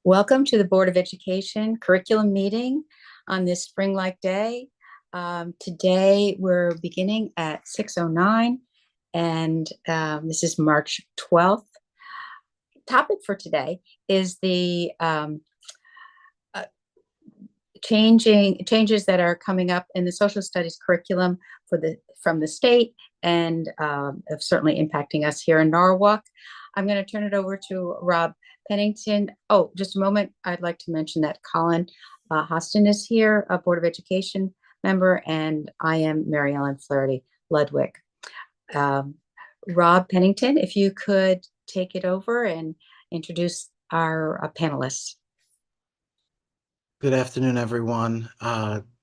Welcome to the Board of Education curriculum meeting on this spring-like day. Today we're beginning at 6:09 and this is March 12th. Topic for today is the uh, changes that are coming up in the social studies curriculum from the state and certainly impacting us here in Norwalk. I'm going to turn it over to Rob Pennington. Oh, just a moment. I'd like to mention that Colin Hostin is here, a Board of Education member, and I am Mary Ellen Flaherty Ludwig. Rob Pennington, if you could take it over and introduce our panelists. Good afternoon, everyone.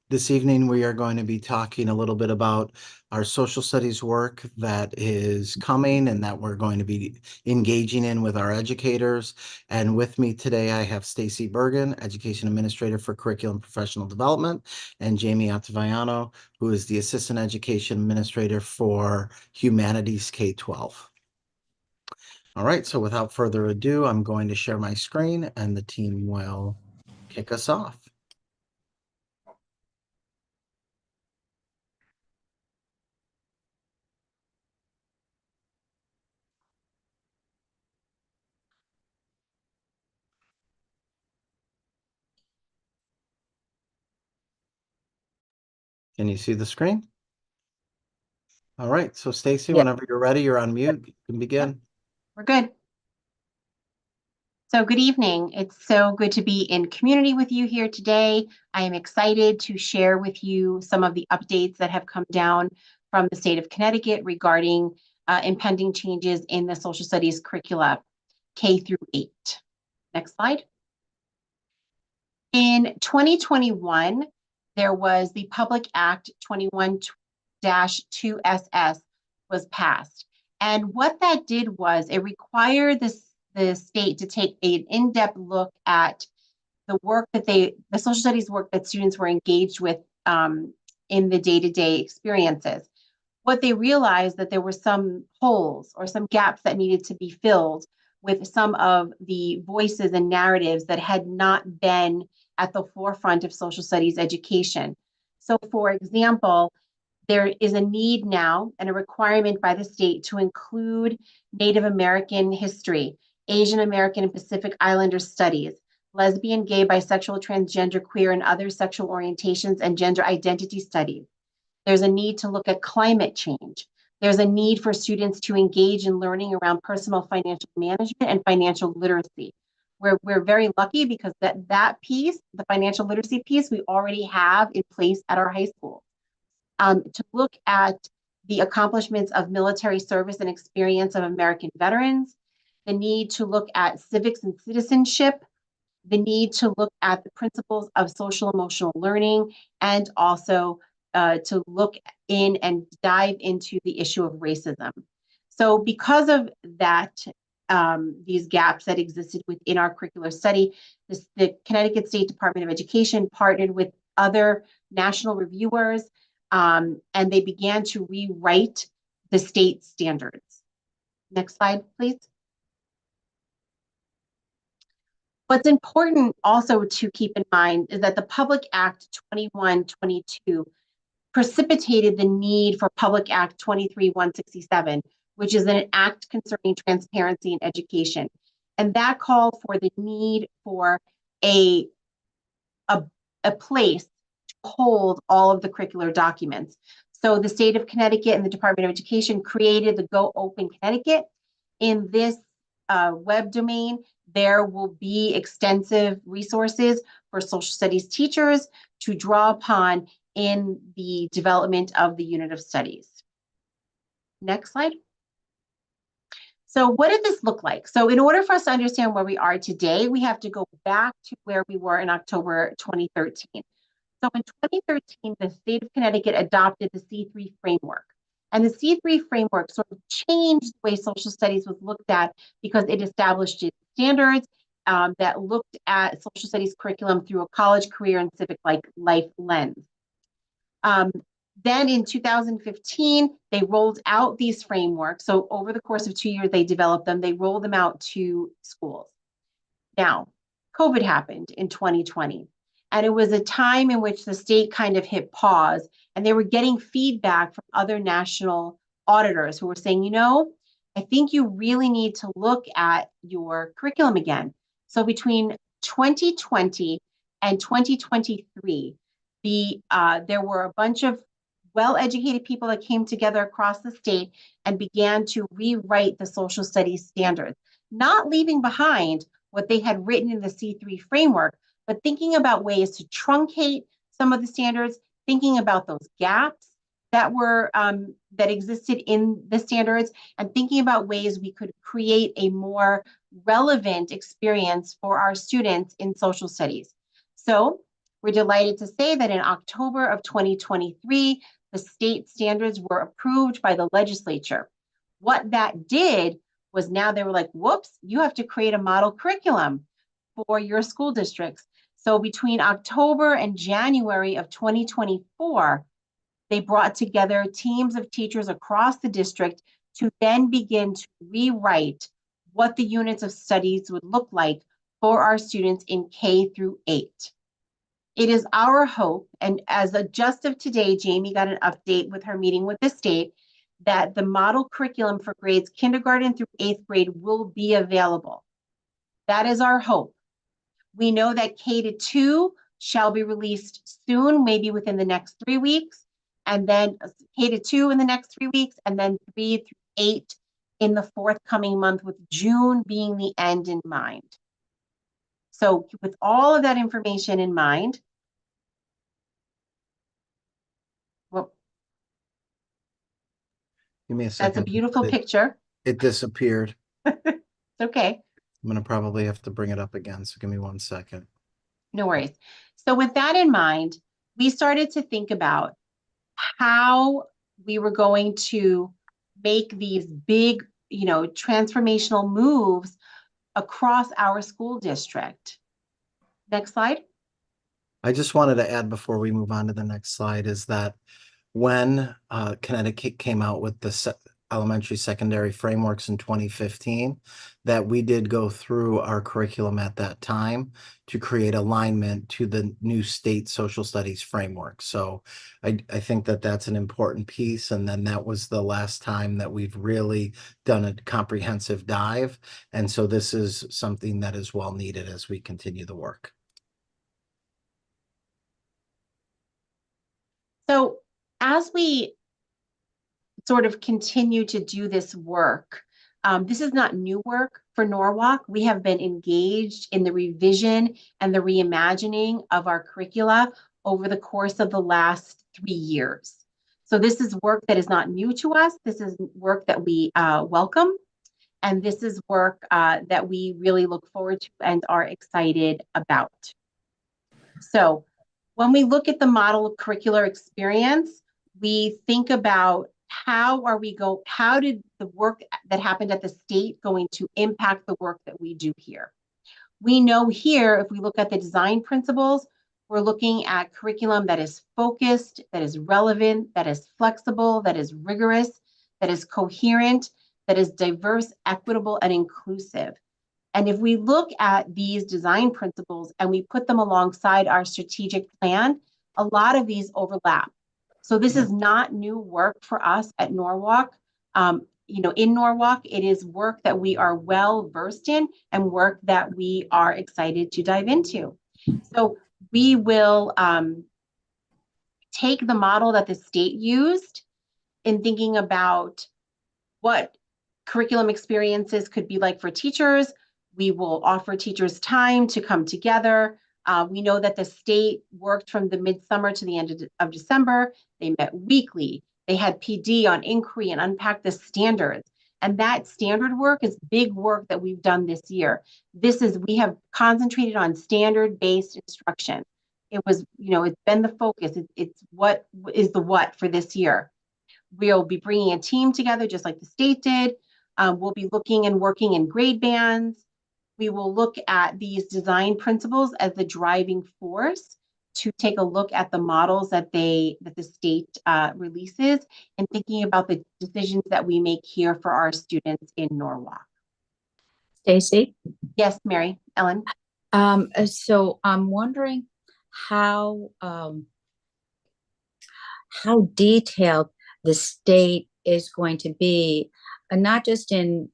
This evening, we are going to be talking a little bit about our social studies work that is coming and that we're going to be engaging in with our educators. And with me today, I have Stacy Bergen, Education Administrator for Curriculum Professional Development, and Jamie Ottaviano, who is the Assistant Education Administrator for Humanities K-12. All right, so without further ado, I'm going to share my screen and the team will kick us off. Can you see the screen? All right, so Stacy, Yeah. whenever you're ready, you're on mute. You can begin. We're good. So good evening. It's so good to be in community with you here today. I am excited to share with you some of the updates that have come down from the state of Connecticut regarding impending changes in the social studies curricula, K through 8. Next slide. In 2021, there was the Public Act 21-2SS was passed. And what that did was it required the state to take an in-depth look at the work that the social studies work that students were engaged with in the day-to-day experiences. What they realized that there were some holes or some gaps that needed to be filled with some of the voices and narratives that had not been at the forefront of social studies education. So for example, there is a need now and a requirement by the state to include Native American history, Asian American and Pacific Islander studies, lesbian, gay, bisexual, transgender, queer, and other sexual orientations and gender identity studies. There's a need to look at climate change. There's a need for students to engage in learning around personal financial management and financial literacy. We're very lucky because that piece, the financial literacy piece, we already have in place at our high school. To look at the accomplishments of military service and experience of American veterans, the need to look at civics and citizenship, the need to look at the principles of social emotional learning, and also to look in and dive into the issue of racism. So because of that, these gaps that existed within our curricular study, the Connecticut State Department of Education partnered with other national reviewers, and they began to rewrite the state standards. Next slide, please. What's important also to keep in mind is that the Public Act 21-22 precipitated the need for Public Act 23-167, which is an act concerning transparency in education. And that called for the need for a place to hold all of the curricular documents. So the state of Connecticut and the Department of Education created the Go Open Connecticut. In this web domain, there will be extensive resources for social studies teachers to draw upon in the development of the unit of studies. Next slide. So what did this look like? So in order for us to understand where we are today, we have to go back to where we were in October 2013. So in 2013, the state of Connecticut adopted the C3 framework. And the C3 framework sort of changed the way social studies was looked at because it established its standards that looked at social studies curriculum through a college, career, and civic life lens. Then in 2015, they rolled out these frameworks. So over the course of 2 years, they developed them. They rolled them out to schools. Now, COVID happened in 2020. And it was a time in which the state kind of hit pause, and they were getting feedback from other national auditors who were saying, you know, I think you really need to look at your curriculum again. So between 2020 and 2023, there were a bunch of well-educated people that came together across the state and began to rewrite the social studies standards, not leaving behind what they had written in the C3 framework, but thinking about ways to truncate some of the standards, thinking about those gaps that were that existed in the standards, and thinking about ways we could create a more relevant experience for our students in social studies. So we're delighted to say that in October of 2023, the state standards were approved by the legislature. What that did was now they were like, whoops, you have to create a model curriculum for your school districts. So between October and January of 2024, they brought together teams of teachers across the district to then begin to rewrite what the units of studies would look like for our students in K through 8. It is our hope, and as of just of today, Jamie got an update with her meeting with the state, that the model curriculum for grades kindergarten through 8th grade will be available. That is our hope. We know that K-2 shall be released soon, maybe within the next 3 weeks, and then K-2 in the next 3 weeks, and then 3 through 8 in the forthcoming month, with June being the end in mind. So with all of that information in mind, well, Give me a that's second. a beautiful picture. It disappeared. It's okay. I'm gonna probably have to bring it up again, so give me 1 second. No worries. So with that in mind, we started to think about how we were going to make these big, transformational moves across our school district. Next slide. I just wanted to add before we move on to the next slide is that when Connecticut came out with the elementary secondary frameworks in 2015, that we did go through our curriculum at that time to create alignment to the new state social studies framework. So I think that that's an important piece. And then that was the last time that we've really done a comprehensive dive. And so this is something that is well needed as we continue the work. So as we sort of continue to do this work, this is not new work for Norwalk. We have been engaged in the revision and the reimagining of our curricula over the course of the last 3 years. So this is work that is not new to us. This is work that we welcome. And this is work that we really look forward to and are excited about. So when we look at the model curricular experience, we think about how did the work that happened at the state going to impact the work that we do here? We know here, if we look at the design principles, we're looking at curriculum that is focused, that is relevant, that is flexible, that is rigorous, that is coherent, that is diverse, equitable, and inclusive. And if we look at these design principles and we put them alongside our strategic plan, a lot of these overlap. So this is not new work for us at Norwalk. In Norwalk, it is work that we are well versed in and work that we are excited to dive into. So we will take the model that the state used in thinking about what curriculum experiences could be like for teachers. We will offer teachers time to come together. We know that the state worked from the midsummer to the end of December. They met weekly. They had PD on inquiry and unpacked the standards. And that standard work is big work that we've done this year. We have concentrated on standard-based instruction. It was, it's been the focus. It's what is the what for this year. We'll be bringing a team together just like the state did. We'll be looking and working in grade bands. We will look at these design principles as the driving force to take a look at the models that the state releases and thinking about the decisions that we make here for our students in Norwalk. Stacy? Yes, Mary Ellen. So I'm wondering how, how detailed the state is going to be, not just in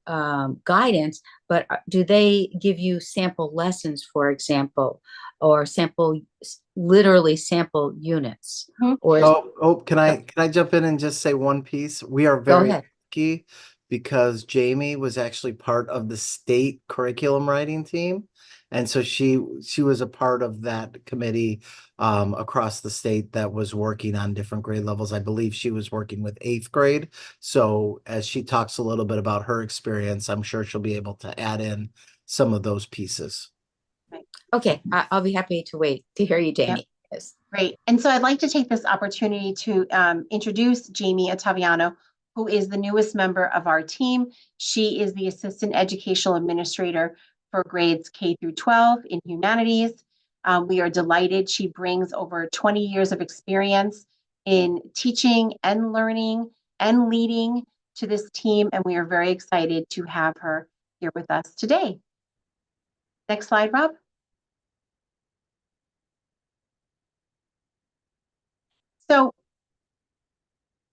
guidance, but do they give you sample lessons, for example, or literally sample units? Mhm. Or Can I jump in and just say one piece? We are go very ahead. lucky because Jamie was actually part of the state curriculum writing team. And so she was a part of that committee across the state that was working on different grade levels. I believe she was working with eighth grade. So as she talks a little bit about her experience, I'm sure she'll be able to add in some of those pieces. Okay, I'll be happy to wait to hear you, Yep. Jamie. Yes. Great. And so I'd like to take this opportunity to introduce Jamie Ottaviano, who is the newest member of our team. She is the Assistant Educational Administrator for grades K through 12 in humanities. We are delighted. She brings over 20 years of experience in teaching and learning and leading to this team, and we are very excited to have her here with us today. Next slide, Rob. So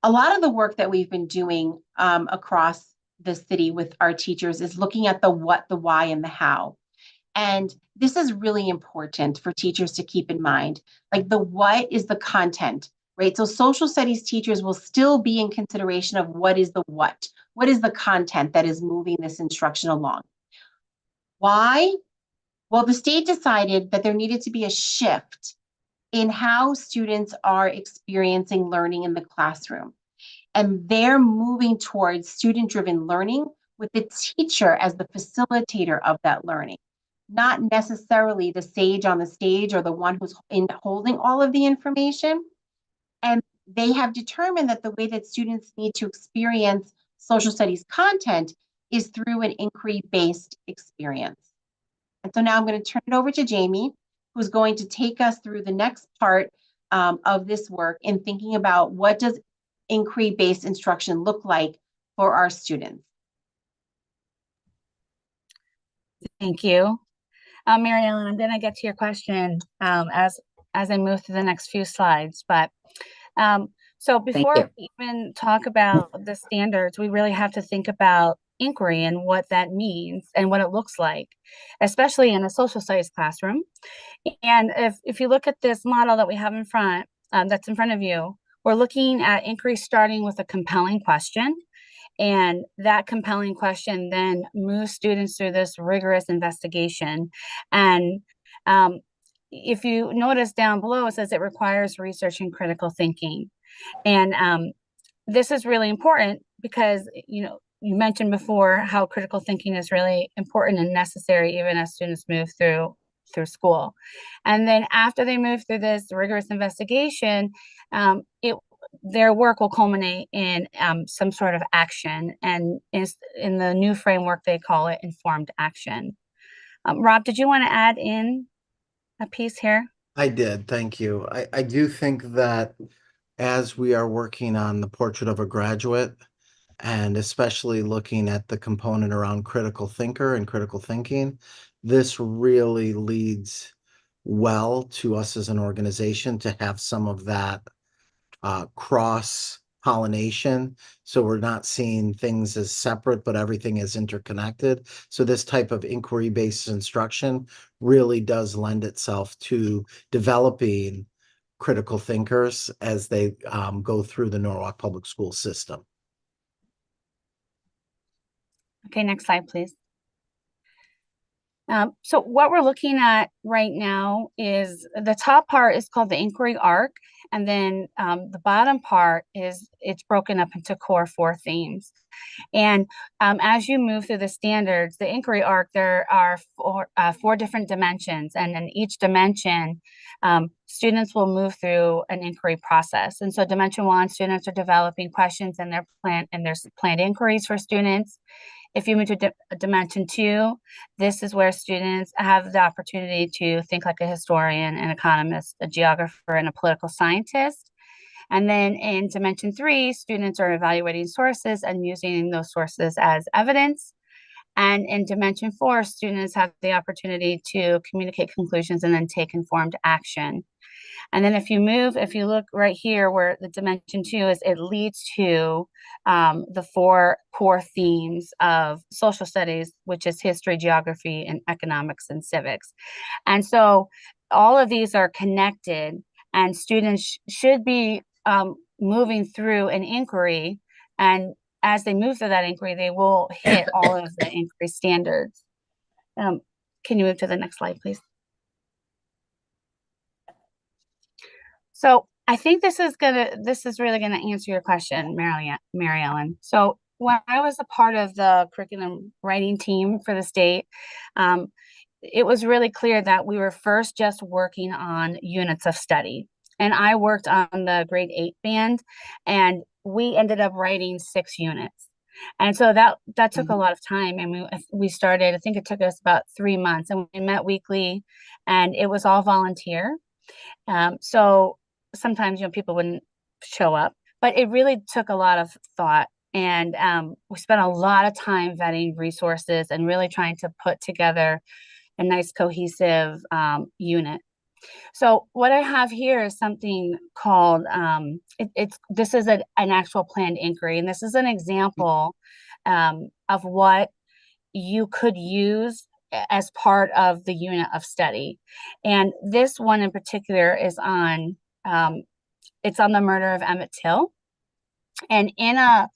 a lot of the work that we've been doing across the city with our teachers is looking at the what, the why, and the how. And this is really important for teachers to keep in mind. Like the what is the content, right? So social studies teachers will still be in consideration of what is the what? What is the content that is moving this instruction along? Why? Well, the state decided that there needed to be a shift in how students are experiencing learning in the classroom. And they're moving towards student-driven learning with the teacher as the facilitator of that learning, not necessarily the sage on the stage or the one who's holding all of the information. And they have determined that the way that students need to experience social studies content is through an inquiry-based experience. And so now I'm going to turn it over to Jamie, who's going to take us through the next part of this work in thinking about what does inquiry-based instruction look like for our students. Thank you. Mary Ellen, I'm going to get to your question as I move through the next few slides. But so before we even talk about the standards, we really have to think about inquiry and what that means and what it looks like, especially in a social studies classroom. And if you look at this model that we have in front, that's in front of you, we're looking at inquiry starting with a compelling question. And that compelling question then moves students through this rigorous investigation. And if you notice down below, it says it requires research and critical thinking. And this is really important because, you know, you mentioned before how critical thinking is really important and necessary even as students move through school. And then after they move through this rigorous investigation, their work will culminate in some sort of action, and in the new framework they call it informed action. Rob, did you want to add in a piece here? I did, thank you. I do think that as we are working on the portrait of a graduate, and especially looking at the component around critical thinker and critical thinking, this really leads well to us as an organization to have some of that cross pollination. So we're not seeing things as separate, but everything is interconnected. So this type of inquiry-based instruction really does lend itself to developing critical thinkers as they go through the Norwalk Public School system. Okay, next slide, please. So what we're looking at right now is the top part is called the inquiry arc, and then the bottom part it's broken up into core 4 themes. And as you move through the standards, the inquiry arc, there are 4 different dimensions, and in each dimension, students will move through an inquiry process. And so dimension 1, students are developing questions and there's planned inquiries for students. If you move to dimension 2, this is where students have the opportunity to think like a historian, an economist, a geographer, and a political scientist. And then in dimension 3, students are evaluating sources and using those sources as evidence. And in Dimension 4, students have the opportunity to communicate conclusions and then take informed action. And then if you look right here where the Dimension 2 is, it leads to the 4 core themes of social studies, which is history, geography, and economics and civics. And so all of these are connected, and students should be moving through an inquiry, and as they move through that inquiry, they will hit all of the inquiry standards. Can you move to the next slide, please? So I think this is really gonna answer your question, Mary Ellen. So when I was a part of the curriculum writing team for the state, it was really clear that we were first just working on units of study. And I worked on the grade 8 band, and we ended up writing 6 units. And so that took a lot of time. And we started, I think it took us about 3 months, and we met weekly, and it was all volunteer. So sometimes, people wouldn't show up, but it really took a lot of thought. And we spent a lot of time vetting resources and really trying to put together a nice cohesive unit. So what I have here is something called, this is an actual planned inquiry, and this is an example of what you could use as part of the unit of study. And this one in particular is on, it's on the murder of Emmett Till. And in a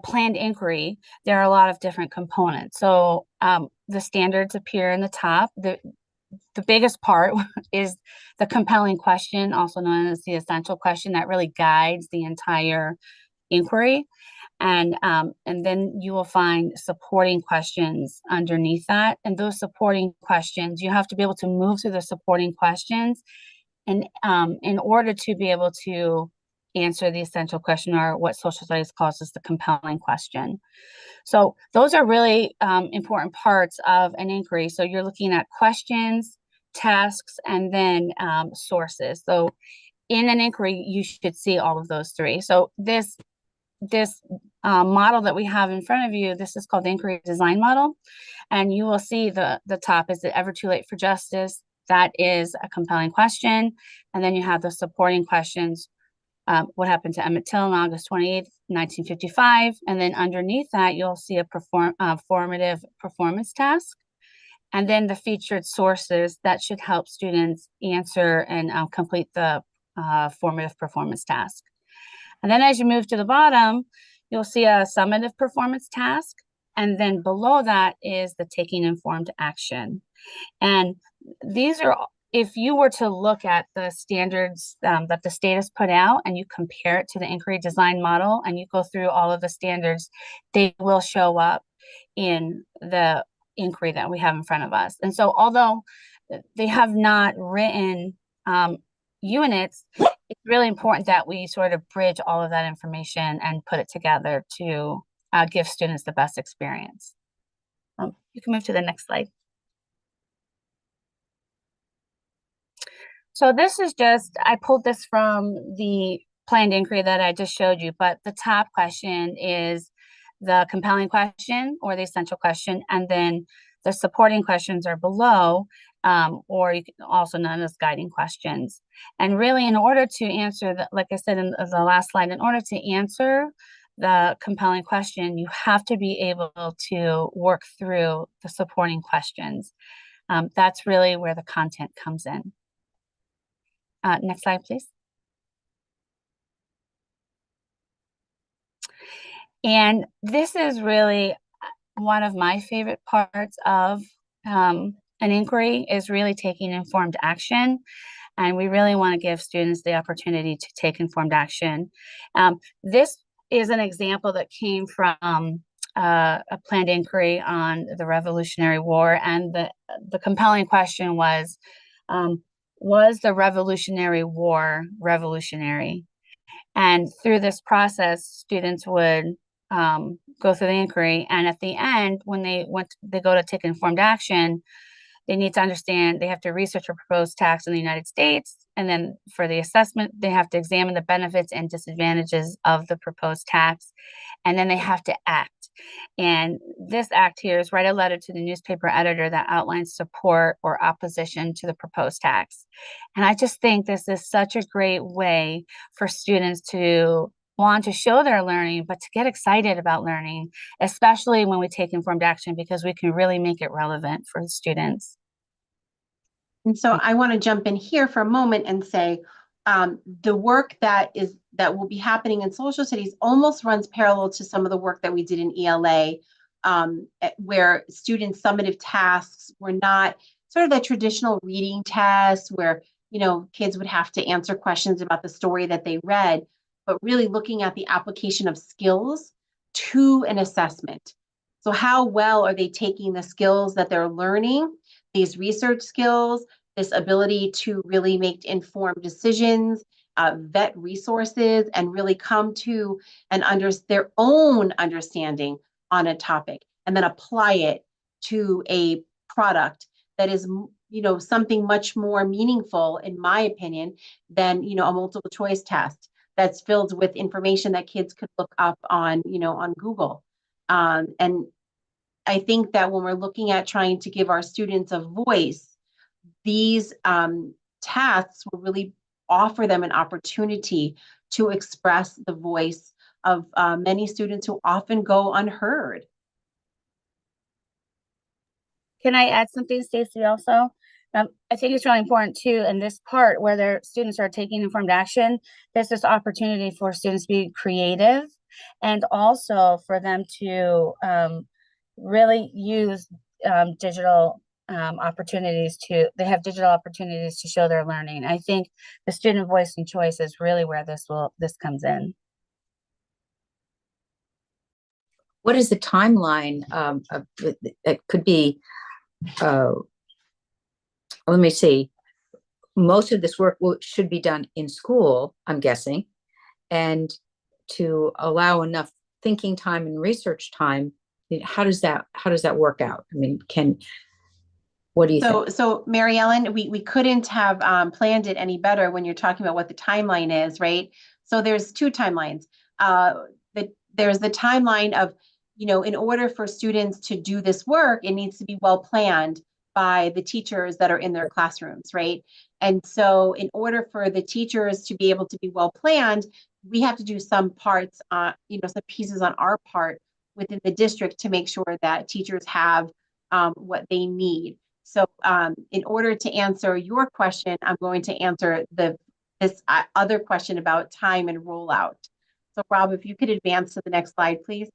planned inquiry, there are a lot of different components. So the standards appear in the top. The biggest part is the compelling question, also known as the essential question, that really guides the entire inquiry. And then you will find supporting questions underneath that. And those supporting questions, you have to be able to move through the supporting questions, and in order to be able to answer the essential question, or what social studies calls the compelling question. So those are really important parts of an inquiry. So you're looking at questions, tasks, and then sources. So in an inquiry, you should see all of those 3. So this model that we have in front of you, this is called the inquiry design model. And you will see the top, is it ever too late for justice? That is a compelling question. And then you have the supporting questions. What happened to Emmett Till on August 28th, 1955? And then underneath that, you'll see a formative performance task. And then the featured sources that should help students answer and complete the formative performance task. And then as you move to the bottom, you'll see a summative performance task. And then below that is the taking informed action. And these are, if you were to look at the standards that the state has put out, and you compare it to the inquiry design model, and you go through all of the standards, they will show up in the inquiry that we have in front of us. And so although they have not written units, it's really important that we sort of bridge all of that information and put it together to give students the best experience. You can move to the next slide. So this is just, I pulled this from the planned inquiry that I just showed you, but the top question is the compelling question or the essential question, and then the supporting questions are below, or you can also known as guiding questions. And really, in order to answer that, like I said in the last slide, in order to answer the compelling question, you have to be able to work through the supporting questions. That's really where the content comes in. Next slide, please. And this is really one of my favorite parts of an inquiry, is really taking informed action. And we really want to give students the opportunity to take informed action. This is an example that came from a planned inquiry on the Revolutionary War. And the compelling question was the Revolutionary War revolutionary? And through this process, students would go through the inquiry, and at the end, when they go to take informed action, they need to understand, they have to research a proposed tax in the United States, and then for the assessment, they have to examine the benefits and disadvantages of the proposed tax, and then they have to act. And this act here is write a letter to the newspaper editor that outlines support or opposition to the proposed tax. And I just think this is such a great way for students to want to show their learning, but to get excited about learning, especially when we take informed action, because we can really make it relevant for the students. And so I want to jump in here for a moment and say, the work that will be happening in social studies almost runs parallel to some of the work that we did in ELA, where students' summative tasks were not sort of the traditional reading test where, you know, kids would have to answer questions about the story that they read, but really looking at the application of skills to an assessment. So how well are they taking the skills that they're learning, these research skills, this ability to really make informed decisions, vet resources, and really come to their own understanding on a topic, and then apply it to a product that is, you know, something much more meaningful, in my opinion, than, you know, a multiple choice test that's filled with information that kids could look up on, you know, on Google. And I think that when we're looking at trying to give our students a voice, these tasks will really offer them an opportunity to express the voice of many students who often go unheard. Can I add something, Stacy, also? I think it's really important too, in this part where their students are taking informed action, there's this opportunity for students to be creative, and also for them to really use digital opportunities they have digital opportunities to show their learning. I think the student voice and choice is really where this comes in. What is the timeline it could be? Let me see. Most of this work should be done in school, I'm guessing, and to allow enough thinking time and research time. How does that work out? I mean, what do you think? So Mary Ellen, we couldn't have planned it any better when you're talking about what the timeline is, right? So there's two timelines. There's the timeline of, you know, in order for students to do this work, it needs to be well planned by the teachers that are in their classrooms, right? And so in order for the teachers to be able to be well planned, we have to do some parts, you know, some pieces on our part within the district to make sure that teachers have what they need. So in order to answer your question, I'm going to answer this other question about time and rollout. So Rob, if you could advance to the next slide, please.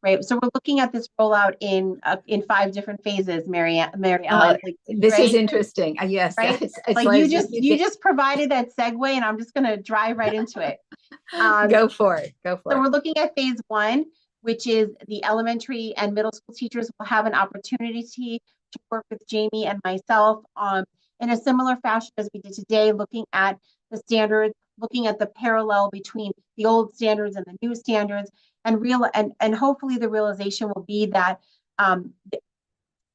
Right, so we're looking at this rollout in 5 different phases, Mary Ellen. This right? is interesting. Yes, right? it's like you just provided that segue, and I'm just going to drive right into it. Go for it. So we're looking at phase 1, which is the elementary and middle school teachers will have an opportunity to work with Jamie and myself in a similar fashion as we did today, looking at the standards, looking at the parallel between the old standards and the new standards, and hopefully the realization will be that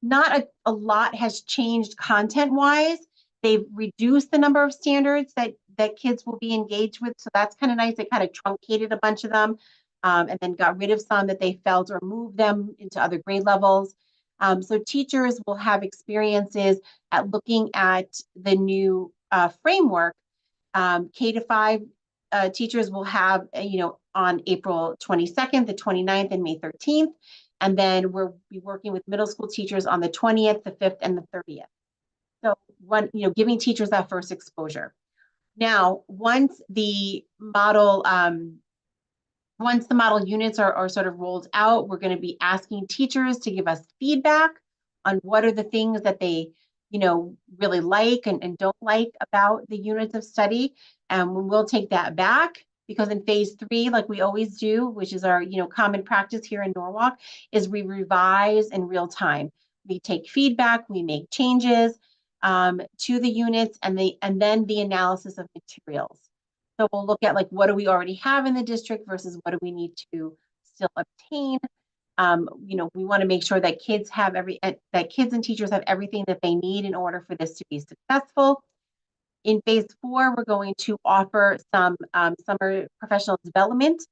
not a lot has changed content-wise. They've reduced the number of standards that kids will be engaged with, so that's kind of nice. They kind of truncated a bunch of them, and then got rid of some that they felt, or moved them into other grade levels. So teachers will have experiences at looking at the new framework. K-5 teachers will have, you know, on April 22nd, the 29th, and May 13th. And then we'll be working with middle school teachers on the 20th, the 5th, and the 30th. So giving teachers that first exposure. Now, once the model units are sort of rolled out, we're going to be asking teachers to give us feedback on what are the things that they, you know, really like and don't like about the units of study. And we'll take that back, because in phase 3, like we always do, which is our, you know, common practice here in Norwalk, is we revise in real time. We take feedback, we make changes to the units, and then the analysis of materials. So we'll look at, like, what do we already have in the district versus what do we need to still obtain. You know, we want to make sure that kids and teachers have everything that they need in order for this to be successful. In phase 4, we're going to offer some summer professional development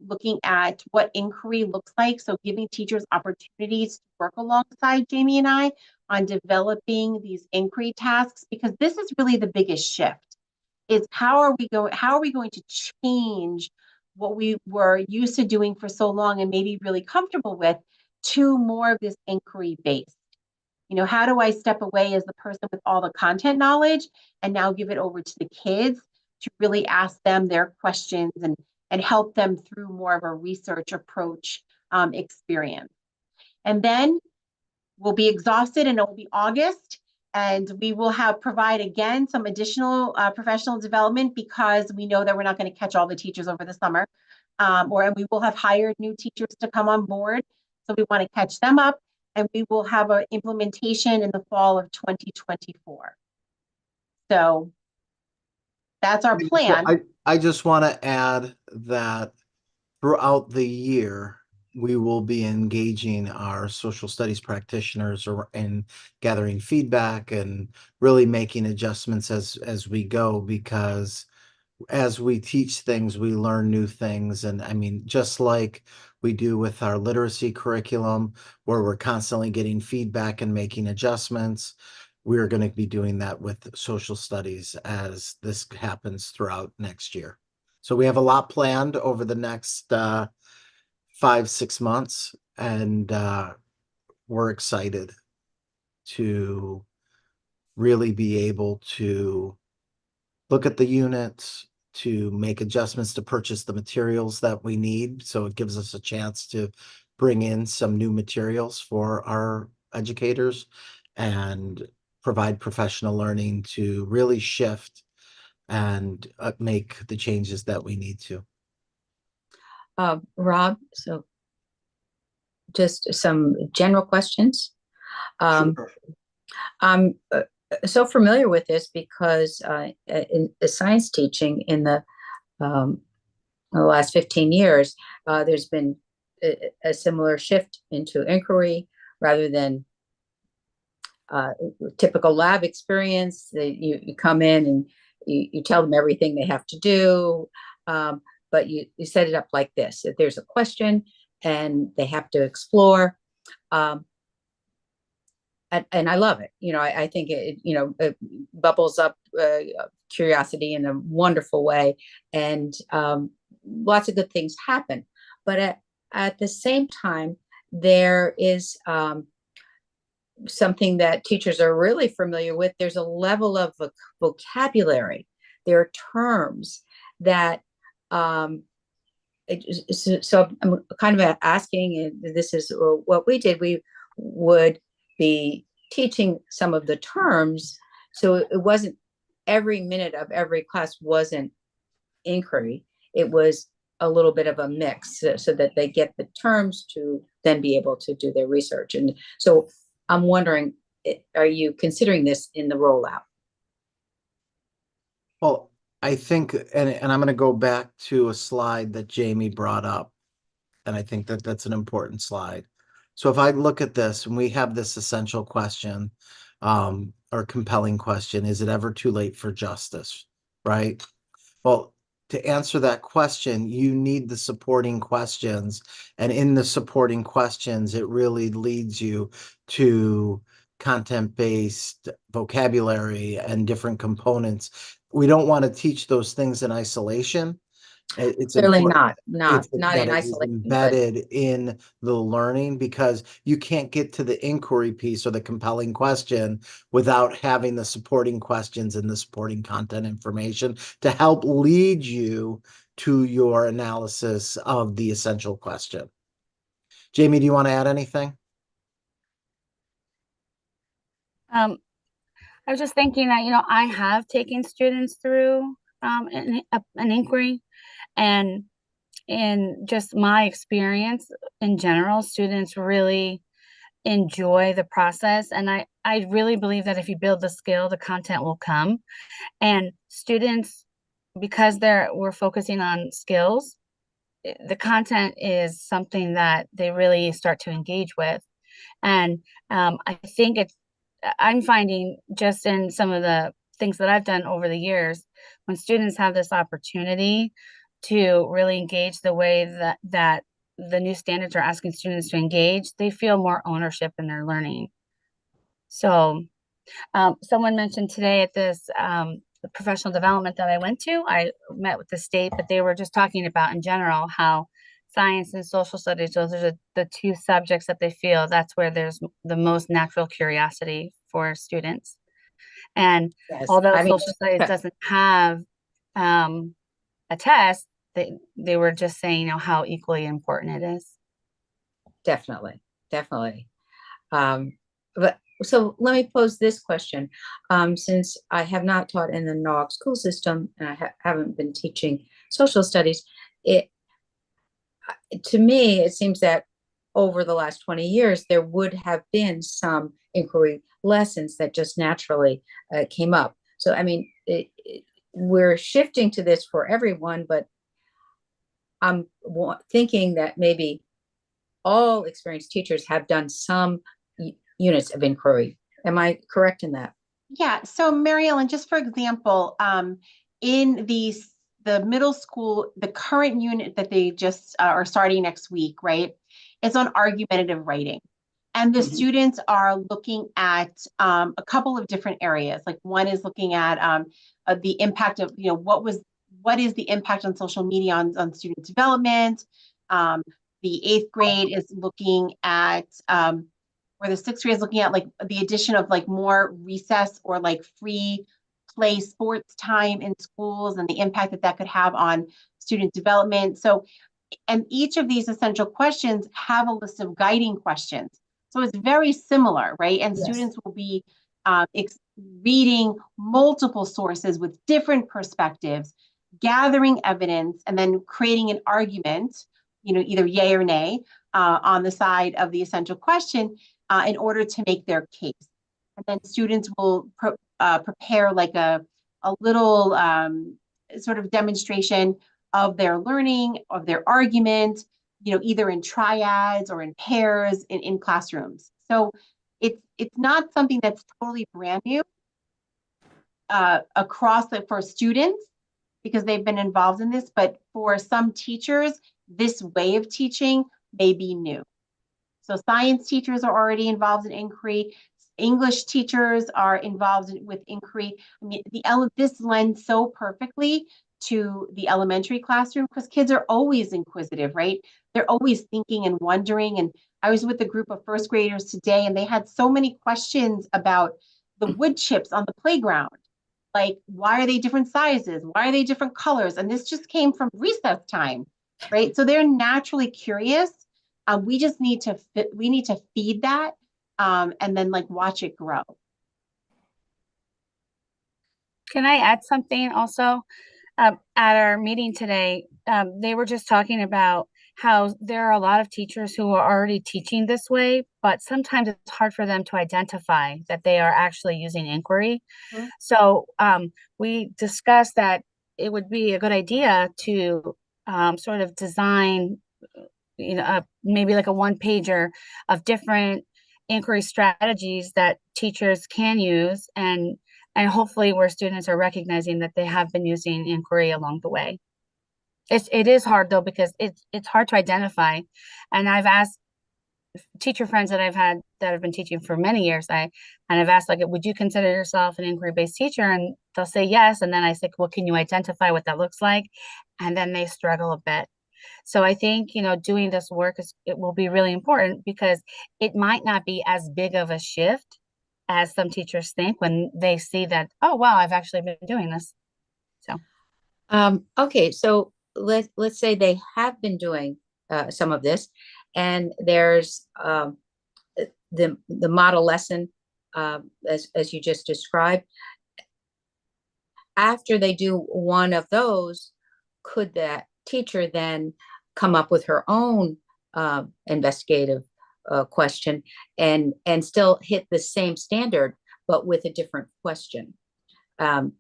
looking at what inquiry looks like. So giving teachers opportunities to work alongside Jamie and I on developing these inquiry tasks, because this is really the biggest shift, is how are we going to change what we were used to doing for so long and maybe really comfortable with, to more of this inquiry based. How do I step away as the person with all the content knowledge and now give it over to the kids to really ask them their questions and help them through more of a research approach experience. And then we'll be exhausted, and it will be August, and we will provide again some additional professional development, because we know that we're not going to catch all the teachers over the summer, and we will have hired new teachers to come on board. So we want to catch them up, and we will have an implementation in the fall of 2024. So that's our plan. I just want to add that throughout the year, we will be engaging our social studies practitioners in gathering feedback and really making adjustments as we go, because as we teach things, we learn new things. And I mean, just like we do with our literacy curriculum, where we're constantly getting feedback and making adjustments, we're going to be doing that with social studies as this happens throughout next year. So we have a lot planned over the next 5-6 months, and we're excited to really be able to look at the units, to make adjustments, to purchase the materials that we need. So it gives us a chance to bring in some new materials for our educators and provide professional learning to really shift and make the changes that we need to. Rob, so just some general questions. Sure. I'm so familiar with this because in the science teaching in the last 15 years, there's been a similar shift into inquiry rather than typical lab experience. You come in and you tell them everything they have to do, but you set it up like this: that there's a question and they have to explore. And I love it. I think it bubbles up curiosity in a wonderful way, and lots of good things happen. But at the same time, there is something that teachers are really familiar with. There's a level of vocabulary. There are terms that so I'm kind of asking, and this is what we did. We would be teaching some of the terms, so it wasn't every minute of every class wasn't inquiry. It was a little bit of a mix, so that they get the terms to then be able to do their research. And so I'm wondering, are you considering this in the rollout? Well, I think, and I'm going to go back to a slide that Jamie brought up, and I think that that's an important slide. So if I look at this, and we have this essential question, or compelling question: is it ever too late for justice? Right? Well, to answer that question, you need the supporting questions. And in the supporting questions, it really leads you to content-based vocabulary and different components. We don't want to teach those things in isolation. It's Certainly important not in that it is isolation, but embedded in the learning, because you can't get to the inquiry piece or the compelling question without having the supporting questions and the supporting content information to help lead you to your analysis of the essential question. Jamie, do you want to add anything? I was just thinking that, I have taken students through an inquiry, and in just my experience in general, students really enjoy the process. And I really believe that if you build the skill, the content will come. And students, because we're focusing on skills, the content is something that they really start to engage with. And I think I'm finding just in some of the things that I've done over the years, when students have this opportunity to really engage the way that the new standards are asking students to engage, they feel more ownership in their learning. So someone mentioned today at this the professional development that I went to, I met with the state, but they were just talking about in general how science and social studies, those are the two subjects that they feel that's where there's the most natural curiosity for students. And Yes, although I mean, social studies doesn't have a test, they were just saying, how equally important it is. definitely, definitely. But so let me pose this question. Since I have not taught in the Norwalk school system and I haven't been teaching social studies, to me, it seems that over the last 20 years, there would have been some inquiry lessons that just naturally came up. So, I mean, we're shifting to this for everyone, but I'm thinking that maybe all experienced teachers have done some units of inquiry. Am I correct in that? Yeah. So Mary Ellen, just for example, in the middle school, the current unit that they just are starting next week, right, is on argumentative writing. And the students are looking at a couple of different areas. Like one is looking at the impact of, what is the impact on social media on student development? The 8th grade is looking at, or the 6th grade is looking at like the addition of like more recess or like free play sports time in schools and the impact that could have on student development. So, and each of these essential questions have a list of guiding questions. So it's very similar, right? And Yes. Students will be reading multiple sources with different perspectives, gathering evidence, and then creating an argument, either yay or nay, on the side of the essential question in order to make their case. And then students will prepare like a little sort of demonstration of their learning, of their argument, either in triads or in pairs in classrooms. So it's not something that's totally brand new for students because they've been involved in this, but for some teachers, this way of teaching may be new. So science teachers are already involved in inquiry. English teachers are involved with inquiry. I mean, this lends so perfectly to the elementary classroom because kids are always inquisitive, right? They're always thinking and wondering. And I was with a group of 1st graders today, and they had so many questions about the wood chips on the playground. Like, why are they different sizes? Why are they different colors? And this just came from recess time, right? So they're naturally curious. We just need to feed that and then like watch it grow. Can I add something also? At our meeting today, they were just talking about how there are a lot of teachers who are already teaching this way, but sometimes it's hard for them to identify that they are actually using inquiry. Mm-hmm. So we discussed that it would be a good idea to sort of design, maybe like a 1-pager of different inquiry strategies that teachers can use, and hopefully where students are recognizing that they have been using inquiry along the way. It is hard though, because it's hard to identify. And I've asked teacher friends that I've had that have been teaching for many years, and I've asked, like, would you consider yourself an inquiry-based teacher? And they'll say yes. And then I say, well, can you identify what that looks like? And then they struggle a bit. So I think, doing this work it will be really important because it might not be as big of a shift as some teachers think when they see that, oh, wow, I've actually been doing this. So, okay. So let's say they have been doing some of this, and there's the model lesson as you just described. After they do one of those, could that teacher then come up with her own investigative question and still hit the same standard, but with a different question? And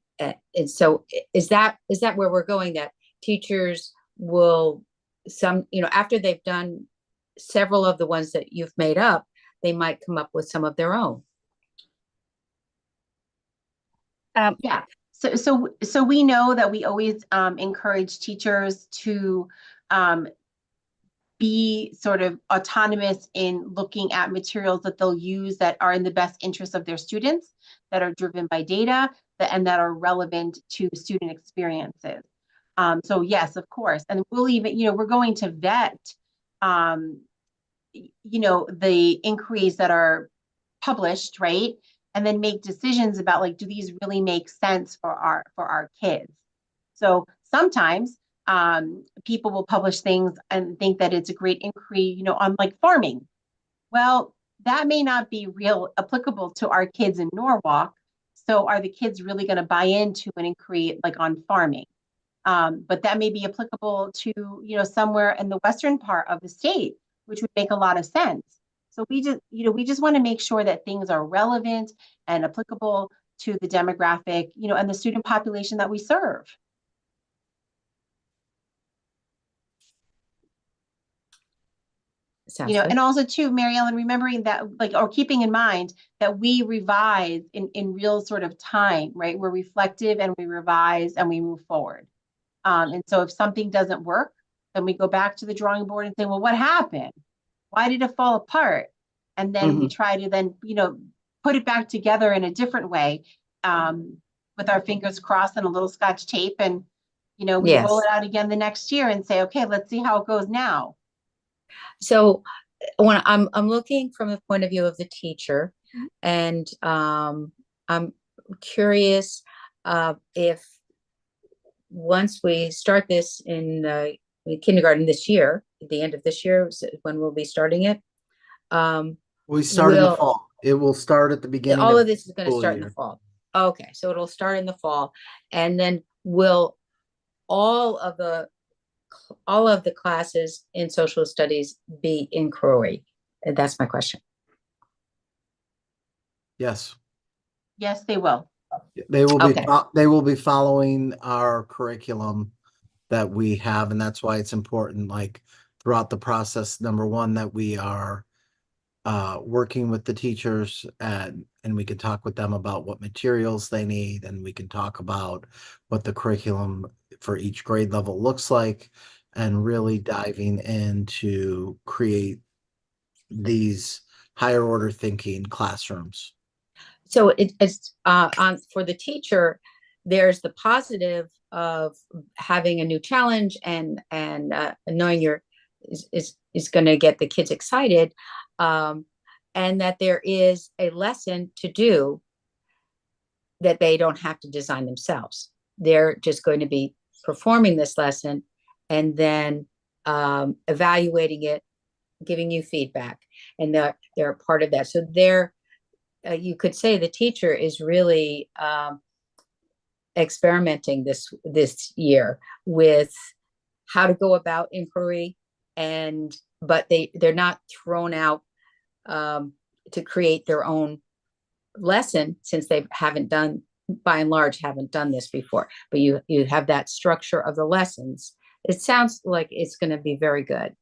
so is that where we're going, that teachers will after they've done several of the ones that you've made up, they might come up with some of their own? Yeah. So we know that we always encourage teachers to be sort of autonomous in looking at materials that they'll use that are in the best interest of their students, that are driven by data, and that are relevant to student experiences. So yes, of course. And we'll even, we're going to vet, the inquiries that are published, right? And then make decisions about, like, do these really make sense for our kids? So sometimes people will publish things and think that it's a great inquiry, on like farming. Well, that may not be real applicable to our kids in Norwalk. So are the kids really going to buy into an inquiry like on farming? But that may be applicable to, somewhere in the western part of the state, which would make a lot of sense. So we just want to make sure that things are relevant and applicable to the demographic, and the student population that we serve. Sounds good. And also too, Mary Ellen, remembering that, like, or keeping in mind that we revise in real sort of time, right? We're reflective and we revise and we move forward. And so if something doesn't work, then we go back to the drawing board and say, well, what happened? Why did it fall apart? And then we try to then, put it back together in a different way, with our fingers crossed and a little Scotch tape. And, we roll it out again the next year and say, okay, let's see how it goes now. So when I'm looking from the point of view of the teacher, and I'm curious if once we start this in kindergarten this year, at the end of this year, when we'll be starting it. We start in the fall. It will start at the beginning. All of this is going to school start in year. the fall. Okay, so it'll start in the fall, and then will all of the classes in social studies be inquiry? And that's my question. Yes. Yes, they will. They will be Okay. they will be following our curriculum that we have, and that's why it's important, like, throughout the process, number one, that we are working with the teachers, and we can talk with them about what materials they need, and we can talk about what the curriculum for each grade level looks like, and really diving in to create these higher order thinking classrooms. So it's for the teacher, there's the positive of having a new challenge and knowing is going to get the kids excited, and that there is a lesson to do that they don't have to design themselves. They're just going to be performing this lesson and then evaluating it, giving you feedback, and they're a part of that. So you could say the teacher is really experimenting this year with how to go about inquiry, but they're not thrown out to create their own lesson, since they by and large haven't done this before. But you have that structure of the lessons. It sounds like it's going to be very good.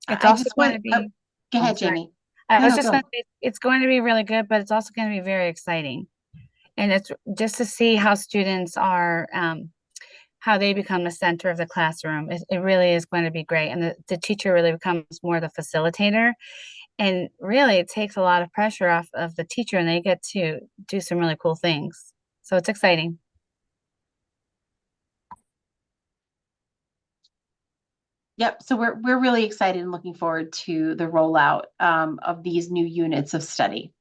It's I also just going want to be. Go ahead, sorry. Jamie. I was No, just go. going to say it's going to be really good, but it's also going to be very exciting. And it's just to see how students are, how they become the center of the classroom. It really is going to be great. And the teacher really becomes more the facilitator. And really, it takes a lot of pressure off of the teacher, and they get to do some really cool things. So it's exciting. Yep. So we're really excited and looking forward to the rollout of these new units of study.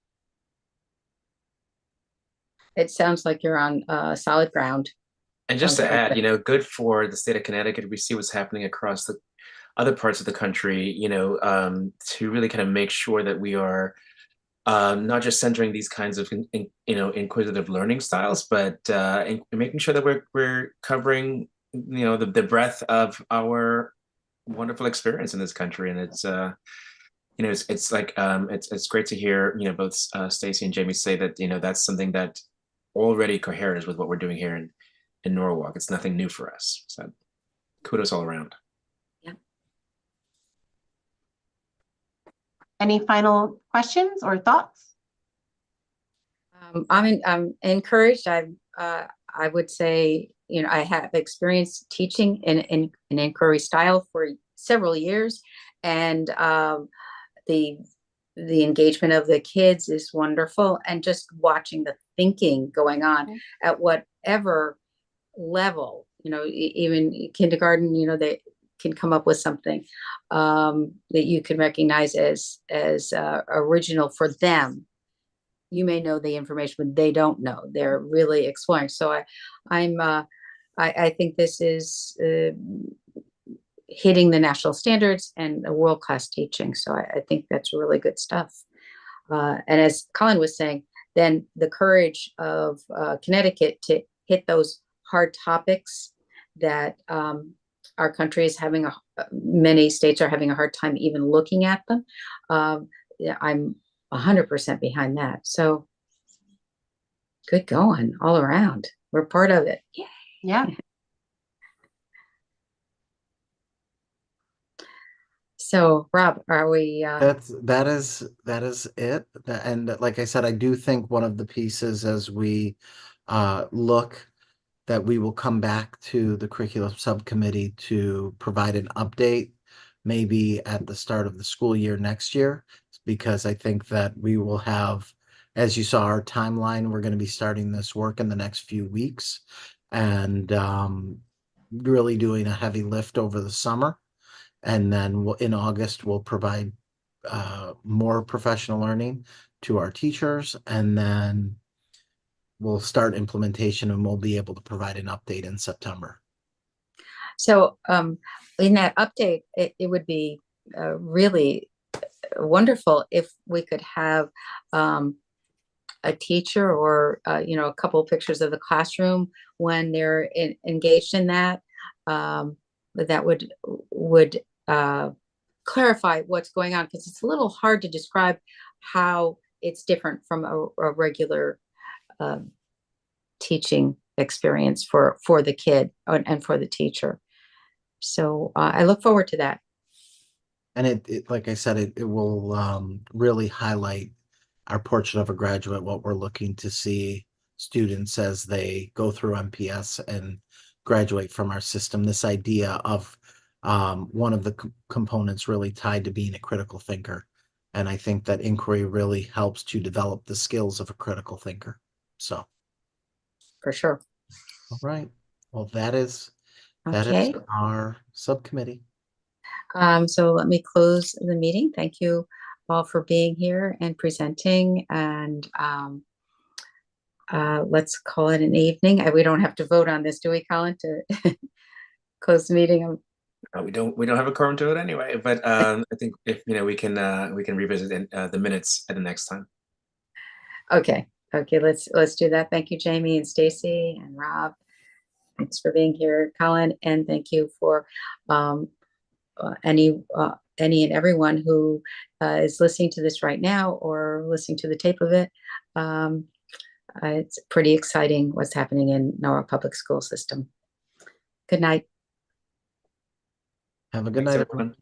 It sounds like you're on solid ground. And just to add, good for the state of Connecticut. We see what's happening across the other parts of the country, to really kind of make sure that we are not just centering these kinds of, inquisitive learning styles, but making sure that we're covering, the breadth of our wonderful experience in this country. And it's, it's like, it's great to hear, both Stacy and Jamie say that, that's something that already coheres with what we're doing here in Norwalk. It's nothing new for us. So kudos all around. Yeah. Any final questions or thoughts? I'm encouraged. I would say, I have experience teaching in an inquiry style for several years, and the the engagement of the kids is wonderful, and just watching the thinking going on at whatever level, even kindergarten, they can come up with something that you can recognize as original for them. You may know the information, but they don't know. They're really exploring. So I think this is hitting the national standards and a world-class teaching. So I think that's really good stuff. And as Colin was saying, then the courage of Connecticut to hit those hard topics that our country is having many states are having a hard time even looking at them. Yeah, I'm 100% behind that. So good going all around. We're part of it. Yeah. Yeah. So Rob, are we? That is it. And like I said, I do think one of the pieces as we look that we will come back to the curriculum subcommittee to provide an update, maybe at the start of the school year next year, because I think that we will have, as you saw our timeline, we're going to be starting this work in the next few weeks and really doing a heavy lift over the summer. And then in August, we'll provide more professional learning to our teachers, and then we'll start implementation and we'll be able to provide an update in September. So in that update, it would be really wonderful if we could have a teacher or a couple of pictures of the classroom when they're engaged in that. That would clarify what's going on, because it's a little hard to describe how it's different from a regular teaching experience for the kid and for the teacher. So I look forward to that. And it like I said, it will really highlight our portrait of a graduate, what we're looking to see students as they go through MPS and graduate from our system. This idea of one of the components really tied to being a critical thinker. And I think that inquiry really helps to develop the skills of a critical thinker. So. For sure. All right. Well, that is Okay. our subcommittee. So let me close the meeting. Thank you all for being here and presenting, and let's call it an evening. We don't have to vote on this, do we, Colin, to close the meeting? We don't have a quorum to it anyway, but I think if we can revisit the minutes at the next time. Okay, let's do that. Thank you, Jamie and Stacy and Rob. Thanks for being here, Colin, and thank you for any and everyone who is listening to this right now or listening to the tape of it. It's pretty exciting what's happening in Norwalk Public School System. Good night. Have a good Thanks, night, everyone.